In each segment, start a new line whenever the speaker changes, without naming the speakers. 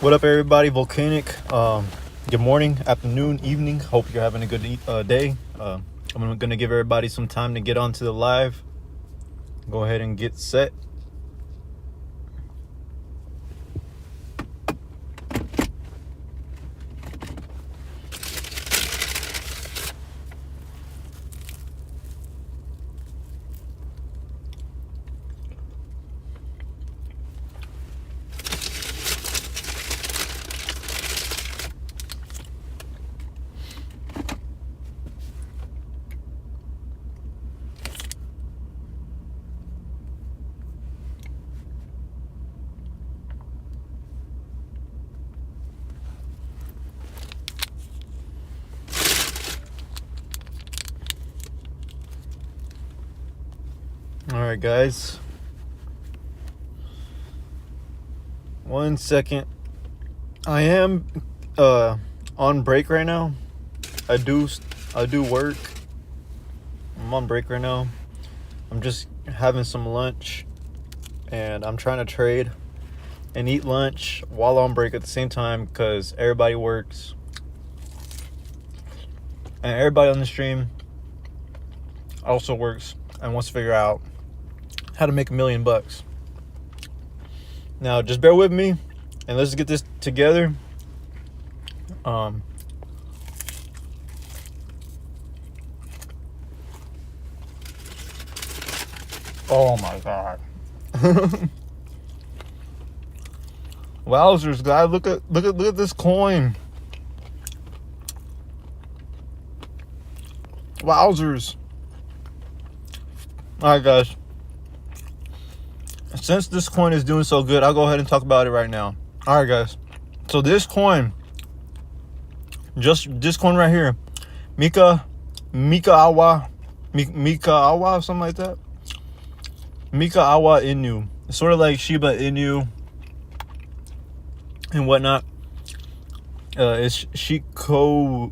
What up, everybody? Volcanic. Good morning, afternoon, evening. Hope you're having a good day. I'm gonna give everybody some time to get onto the live. Go ahead and get set. All right, guys. 1 second. I am on break right now. I do work. I'm on break right now. I'm just having some lunch, and I'm trying to trade and eat lunch while on break at the same time because everybody works, and everybody on the stream also works and wants to figure out how to make $1 million. Now, just bear with me and let's get this together. Oh my god. Wowzers, guys, look at this coin. Wowzers. Alright, guys. Since this coin is doing so good, I'll go ahead and talk about it right now. Alright, guys. So this coin, just this coin right here, Mika Awa, something like that. Mika Awa Inu. It's sort of like Shiba Inu and whatnot. It's Shikoku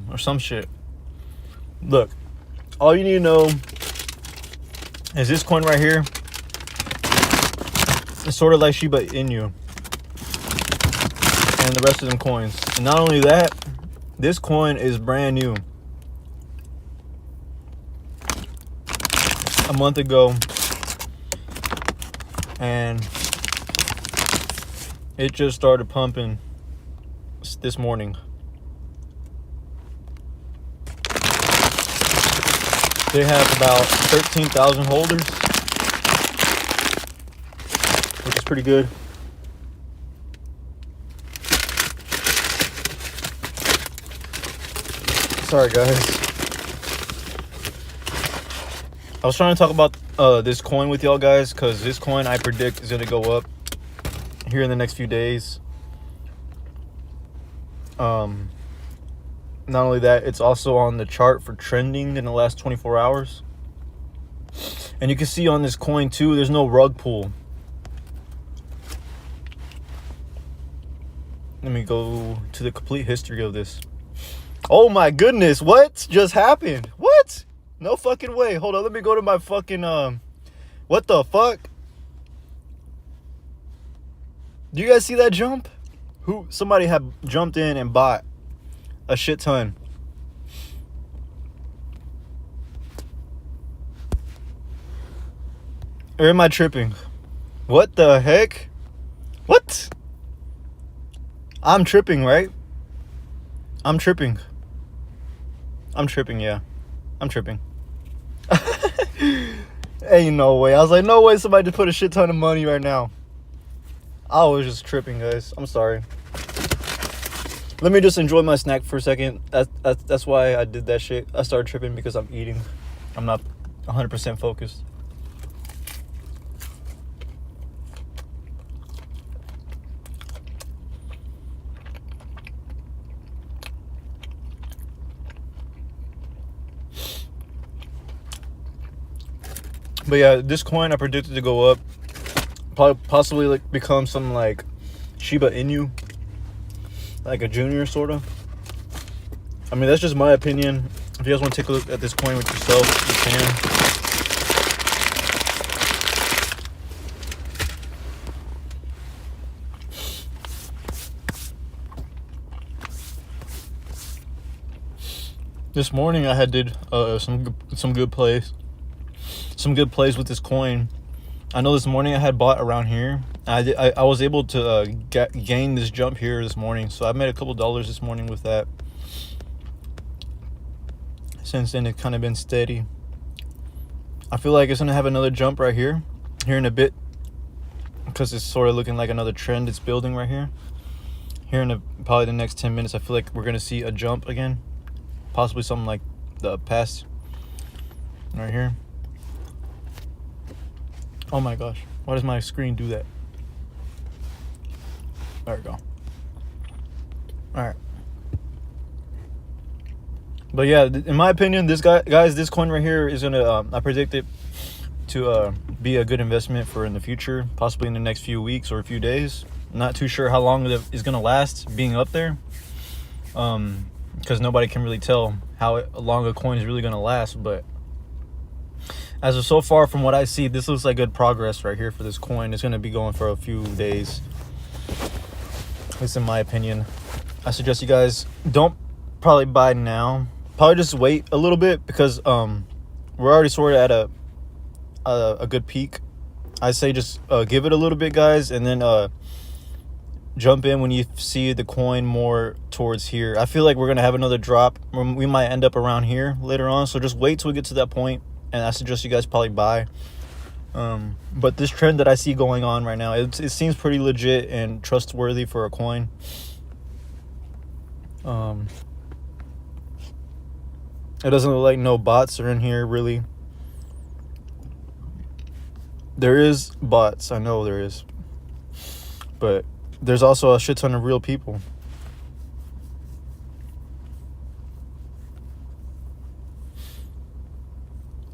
or some shit. Look, all you need to know is this coin right here. It's sort of like Shiba Inu and the rest of them coins. And not only that, this coin is brand new. A month ago, and it just started pumping this morning. They have about 13,000 holders, which is pretty good. Sorry, guys. I was trying to talk about this coin with y'all guys because this coin I predict is going to go up here in the next few days. Not only that, it's also on the chart for trending in the last 24 hours. And you can see on this coin too, there's no rug pull. Let me go to the complete history of this. Oh my goodness, what just happened? What? No fucking way. Hold on, let me go to my fucking what the fuck? Do you guys see that jump? Somebody had jumped in and bought a shit ton. Or am I tripping? What the heck? What? I'm tripping, right? I'm tripping, yeah. I'm tripping. Ain't no way. I was like, no way somebody just put a shit ton of money right now. I was just tripping, guys. I'm sorry. Let me just enjoy my snack for a second. That's why I did that shit. I started tripping because I'm eating. I'm not 100% focused. But yeah, this coin I predicted to go up. Possibly like become some like Shiba Inu, like a junior sort of. I mean, that's just my opinion. If you guys want to take a look at this coin with yourself, you can. This morning I had did some good plays with this coin. I know this morning I had bought around here. I was able to gain this jump here this morning, so I made a couple dollars this morning with that. Since then it's kind of been steady. I feel like it's gonna have another jump right here in a bit, because it's sort of looking like another trend it's building right here. Here in probably the next 10 minutes, I feel like we're gonna see a jump again, possibly something like the past right here. Oh my gosh, why does my screen do that? There we go. All right. But yeah, in my opinion, this coin right here is gonna, I predict it to be a good investment for in the future, possibly in the next few weeks or a few days. Not too sure how long it is gonna last being up there, because nobody can really tell how long a coin is really gonna last. But as of so far, from what I see, this looks like good progress right here for this coin. It's gonna be going for a few days, at least in my opinion. I suggest you guys don't probably buy now. Probably just wait a little bit, because we're already sort of at a good peak. I say just give it a little bit, guys, and then jump in when you see the coin more towards here. I feel like we're gonna have another drop. We might end up around here later on, so just wait till we get to that point, and I suggest you guys probably buy. But this trend that I see going on right now, it seems pretty legit and trustworthy for a coin. It doesn't look like no bots are in here, really. There is bots, I know there is, but there's also a shit ton of real people.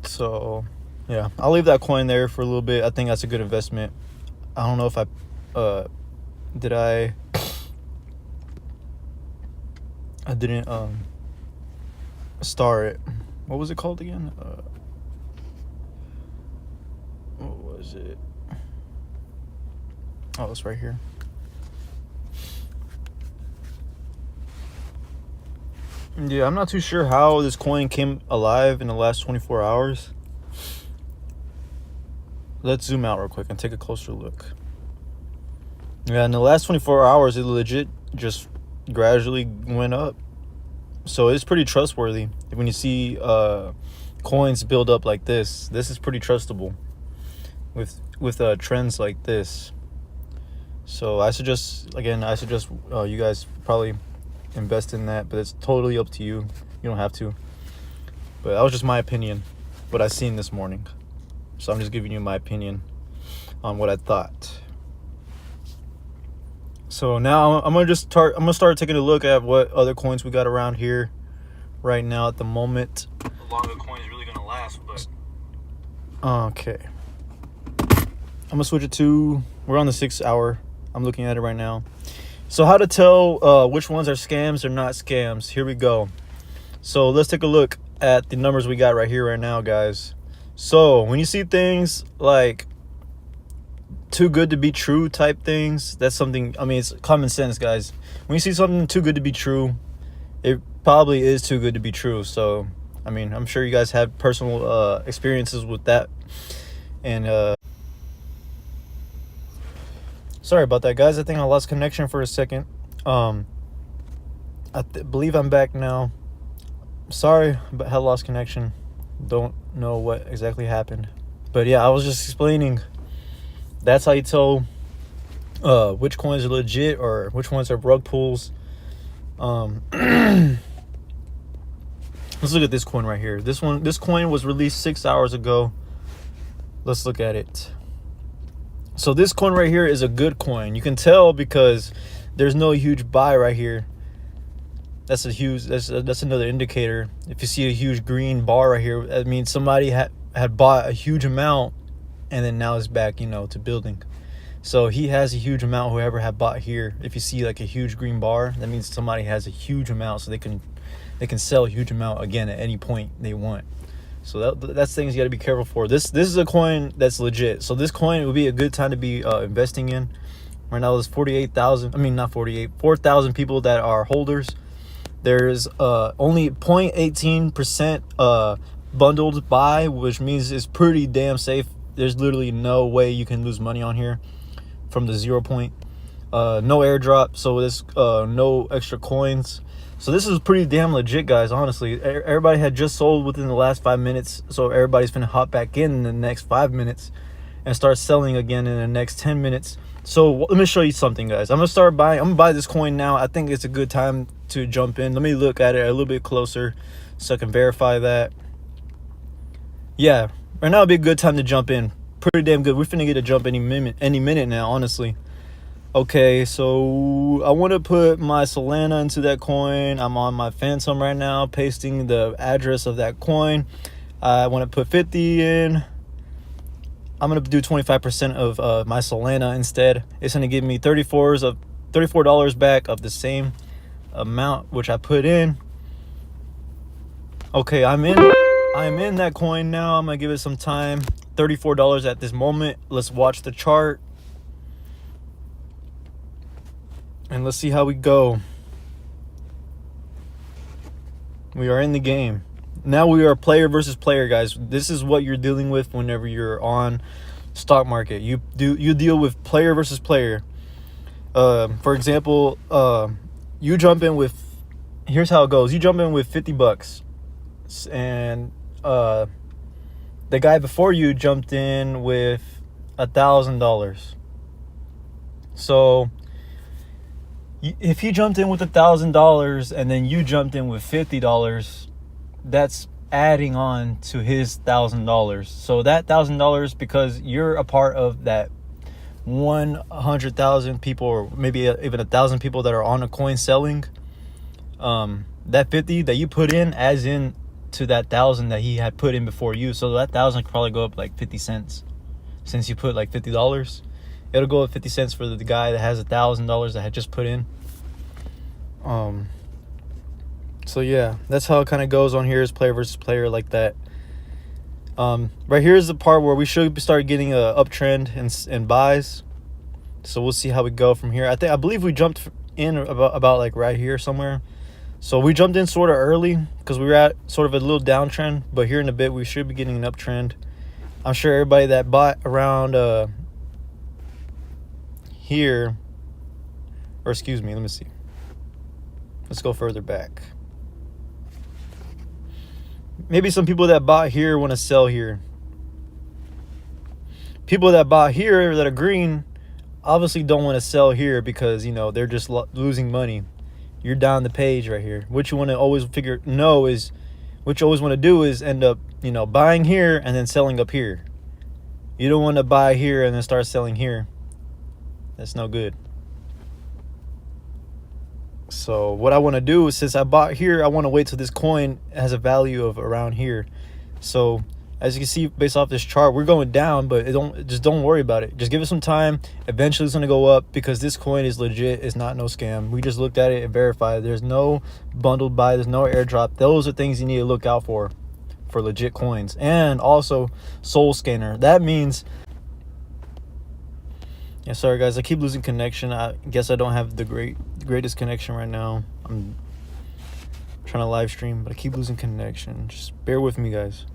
So yeah, I'll leave that coin there for a little bit. I think that's a good investment. I don't know if I didn't star it. What was it called again? What was it? Oh, it's right here. Yeah, I'm not too sure how this coin came alive in the last 24 hours. Let's zoom out real quick and take a closer look. Yeah, in the last 24 hours, it legit just gradually went up. So it's pretty trustworthy. When you see coins build up like this is pretty trustable with trends like this. So I suggest you guys probably invest in that, but it's totally up to you. You don't have to. But that was just my opinion, what I seen this morning. So I'm just giving you my opinion on what I thought. So now I'm gonna start taking a look at what other coins we got around here right now at the moment. How long the coin is really gonna last, but okay. I'm gonna switch it to, we're on the 6 hour. I'm looking at it right now. So how to tell which ones are scams or not scams. Here we go. So let's take a look at the numbers we got right here right now, guys. So when you see things like too good to be true type things, that's something, I mean, it's common sense, guys. When you see something too good to be true, it probably is too good to be true. So I mean, I'm sure you guys have personal experiences with that. And sorry about that, guys. I think I lost connection for a second. I believe I'm back now. Sorry, but had lost connection. Don't know what exactly happened. But yeah, I was just explaining. That's how you tell which coins are legit or which ones are rug pulls. Let's look at this coin right here. This coin was released 6 hours ago. Let's look at it. So this coin right here is a good coin. You can tell because there's no huge buy right here. That's another indicator. If you see a huge green bar right here, that means somebody had bought a huge amount and then now it's back, to building. So he has a huge amount, whoever had bought here. If you see like a huge green bar, that means somebody has a huge amount, so they can sell a huge amount again at any point they want. So that's things you got to be careful for. This is a coin that's legit. So this coin would be a good time to be investing in. Right now there's 4,000 people that are holders. There's only 0.18% bundled buy, which means it's pretty damn safe. There's literally no way you can lose money on here from the 0 point. No airdrop, so there's no extra coins. So this is pretty damn legit, guys. Honestly, everybody had just sold within the last 5 minutes, so everybody's gonna hop back in the next 5 minutes and start selling again in the next 10 minutes. So let me show you something, guys. I'm gonna buy this coin now. I think it's a good time to jump in. Let me look at it a little bit closer so I can verify that. Yeah, right now would be a good time to jump in. Pretty damn good. We're finna get a jump any minute now, honestly. Okay, so I want to put my Solana into that coin. I'm on my Phantom right now, pasting the address of that coin. I want to put 50 in. I'm going to do 25% of my Solana instead. It's going to give me $34 back of the same amount which I put in. Okay, I'm in that coin now. I'm going to give it some time. $34 at this moment. Let's watch the chart. And let's see how we go. We are in the game. Now we are player versus player, guys. This is what you're dealing with whenever you're on stock market. You deal with player versus player. For example, you jump in with, here's how it goes. You jump in with $50, and the guy before you jumped in with $1,000. So if he jumped in with $1,000 and then you jumped in with $50, that's adding on to his $1,000. So that $1,000, because you're a part of that 100,000 people, or maybe even 1,000 people that are on a coin selling, that 50 that you put in adds in to that 1,000 that he had put in before you. So that 1,000 could probably go up like 50 cents. Since you put like $50, it'll go up 50 cents for the guy that has $1,000 that had just put in. So yeah, that's how it kind of goes on here, is player versus player like that. Right here is the part where we should start getting a uptrend and buys. So we'll see how we go from here. I believe we jumped in about like right here somewhere. So we jumped in sort of early because we were at sort of a little downtrend, but here in a bit we should be getting an uptrend. I'm sure everybody that bought around here, or excuse me, let me see. Let's go further back. Maybe some people that bought here want to sell here. People that bought here that are green obviously don't want to sell here because, you know, they're just losing money. You're down the page right here. What you want to always what you always want to do is end up, you know, buying here and then selling up here. You don't want to buy here and then start selling here. That's no good. So what I want to do is, since I bought here, I want to wait till this coin has a value of around here. So as you can see, based off this chart, we're going down, but don't worry about it. Just give it some time. Eventually it's going to go up because this coin is legit. It's not no scam. We just looked at it and verified there's no bundled buy, there's no airdrop. Those are things you need to look out for legit coins. And also Soul Scanner. That means, yeah, sorry guys, I keep losing connection. I guess I don't have the greatest connection right now. I'm trying to live stream, but I keep losing connection. Just bear with me, guys.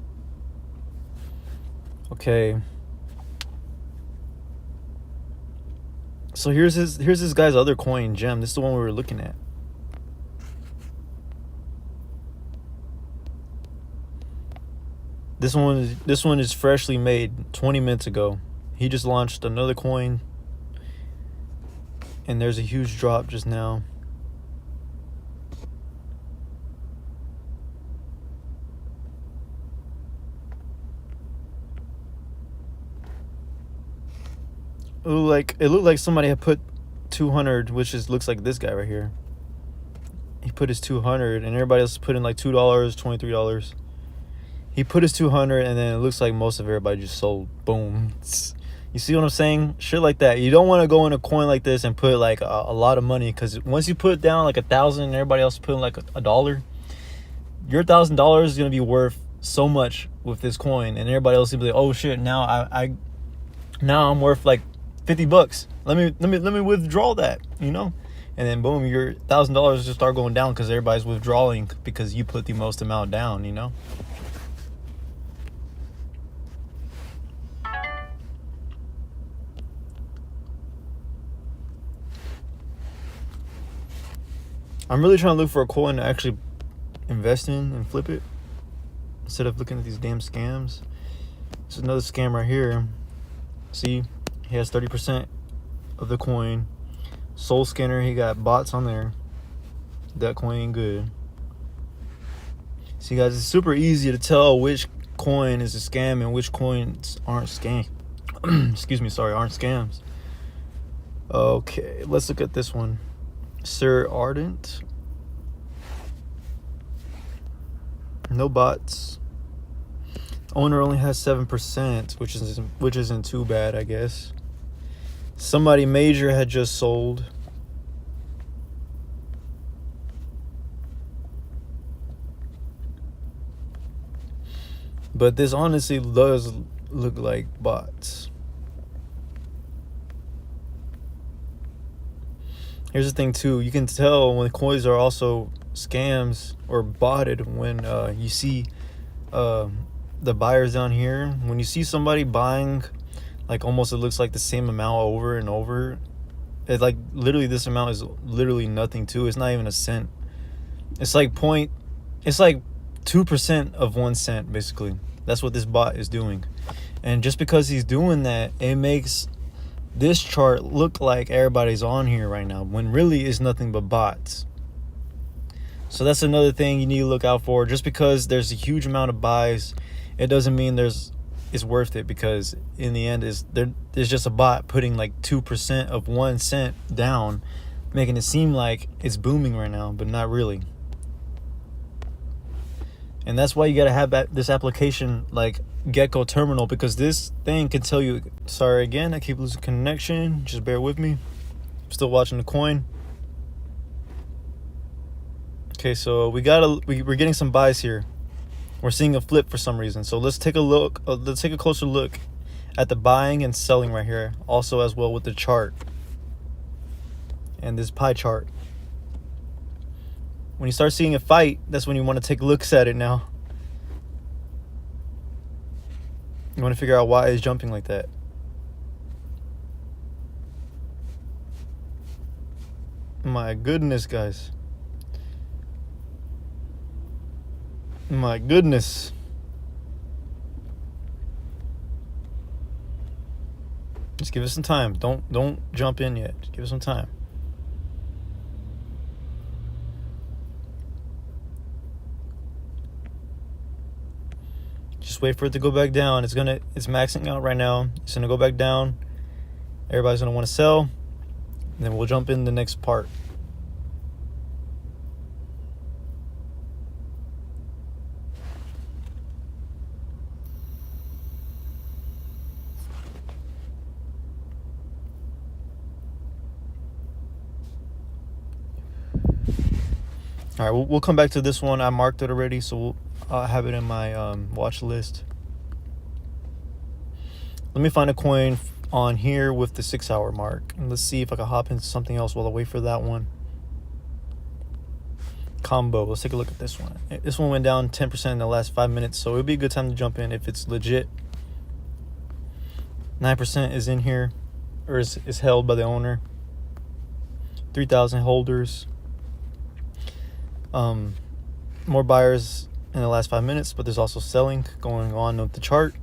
Okay. So here's this guy's other coin, Gem. This is the one we were looking at. This one is freshly made 20 minutes ago. He just launched another coin, and there's a huge drop just now. It looked like somebody had put 200, which looks like this guy right here. He put his 200, and everybody else put in like $2, $23. He put his 200, and then it looks like most of everybody just sold. Boom. You see what I'm saying? Shit like that. You don't want to go in a coin like this and put like a lot of money, because once you put down like 1,000 and everybody else put in like a dollar, your $1,000 is gonna be worth so much with this coin, and everybody else will be like, oh shit, now I'm worth like $50. Let me withdraw that. You know, and then boom, your $1,000 just start going down because everybody's withdrawing because you put the most amount down, you know. I'm really trying to look for a coin to actually invest in and flip it instead of looking at these damn scams. This is another scam right here. See, he has 30% of the coin. Soul Scanner, he got bots on there. That coin ain't good. See, guys, it's super easy to tell which coin is a scam and which coins aren't scam. Excuse me, sorry, aren't scams. Okay, let's look at this one. Sir Ardent. No bots. Owner only has 7%, which isn't too bad, I guess. Somebody major had just sold. But this honestly does look like bots. Here's the thing too, you can tell when coins are also scams or botted when you see the buyers down here. When you see somebody buying like almost it looks like the same amount over and over, it's like literally this amount is literally nothing too. It's not even a cent. It's like 2% of 1 cent basically. That's what this bot is doing. And just because he's doing that, it makes this chart look like everybody's on here right now when really it's nothing but bots. So that's another thing you need to look out for. Just because there's a huge amount of buys, it doesn't mean it's worth it, because in the end there's just a bot putting like 2% of 1 cent down, making it seem like it's booming right now, but not really. And that's why you gotta have this application like Gecko Terminal, because this thing can tell you. Sorry again, I keep losing connection, just bear with me. I'm still watching the coin. Okay, so we're getting some buys here. We're seeing a flip for some reason. So let's take a look. Let's take a closer look at the buying and selling right here, also as well with the chart and this pie chart. When you start seeing a fight, that's when you want to take looks at it now. You want to figure out why it's jumping like that. My goodness, guys. My goodness. Just give it some time. Don't jump in yet. Just give it some time. Just wait for it to go back down. It's maxing out right now. It's gonna go back down. Everybody's gonna want to sell. And then we'll jump in the next part. All right, we'll come back to this one. I marked it already, so I'll have it in my watch list. Let me find a coin on here with the 6 hour mark, and let's see if I can hop into something else while I wait for that one. Combo. Let's take a look at this one. This one went down 10% in the last 5 minutes, so it'd be a good time to jump in if it's legit. 9% is in here, or is held by the owner. 3,000 holders. More buyers in the last 5 minutes, but there's also selling going on with the chart.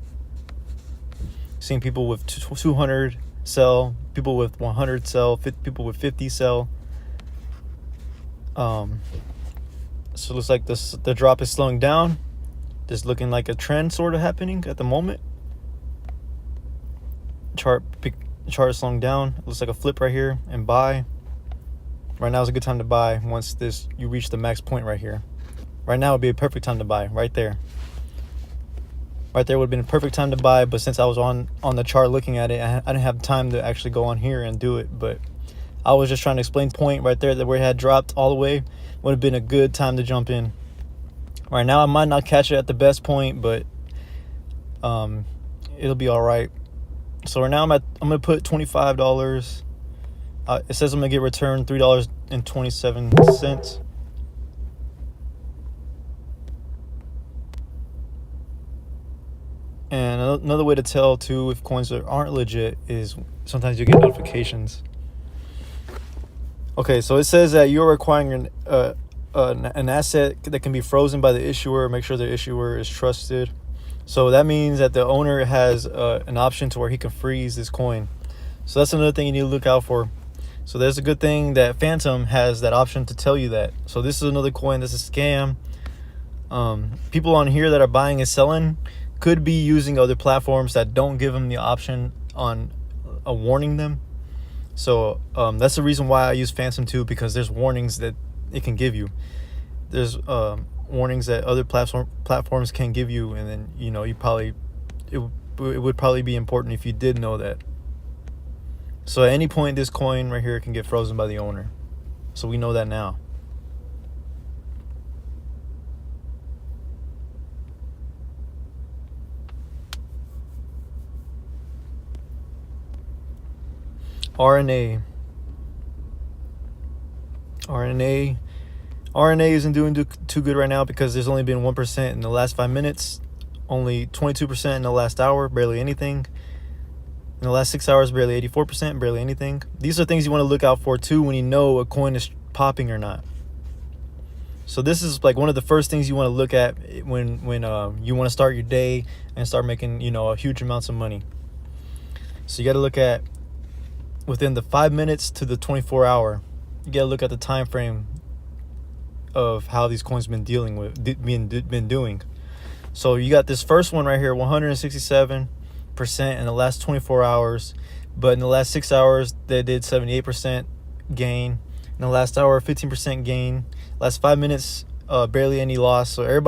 Seeing people with 200 sell, people with 100 sell, people with 50 sell. So it looks like the drop is slowing down. There's looking like a trend sort of happening at the moment. Chart is slowing down. It looks like a flip right here and buy. Right now is a good time to buy once you reach the max point right here. Right now would be a perfect time to buy right there. Right there would have been a perfect time to buy, but since I was on the chart looking at it, I didn't have time to actually go on here and do it. But I was just trying to explain the point right there that where it had dropped all the way would have been a good time to jump in. Right now I might not catch it at the best point, but it'll be all right. So right now I'm gonna put $25 It says I'm gonna get returned $3.27. And another way to tell too if coins aren't legit is sometimes you get notifications. Okay, so it says that you're requiring an asset that can be frozen by the issuer. Make sure the issuer is trusted. So that means that the owner has an option to where he can freeze this coin. So that's another thing you need to look out for. So there's a good thing that Phantom has that option to tell you that. So this is another coin that's a scam. People on here that are buying and selling could be using other platforms that don't give them the option on warning them. So that's the reason why I use Phantom too, because there's warnings that it can give you. There's warnings that other platforms can give you, and then it would probably be important if you did know that. So at any point, this coin right here can get frozen by the owner. So we know that now. RNA isn't doing too good right now because there's only been 1% in the last 5 minutes, only 22% in the last hour, barely anything. In the last 6 hours, barely 84%, barely anything. These are things you want to look out for too when you know a coin is popping or not. So this is like one of the first things you want to look at when you want to start your day and start making huge amounts of money. So you got to look at within the 5 minutes to the 24 hour. You got to look at the time frame of how these coins been been doing. So you got this first one right here, 167% in the last 24 hours, but in the last 6 hours they did 78% gain. In the last hour, 15% gain. Last 5 minutes, barely any loss. So everybody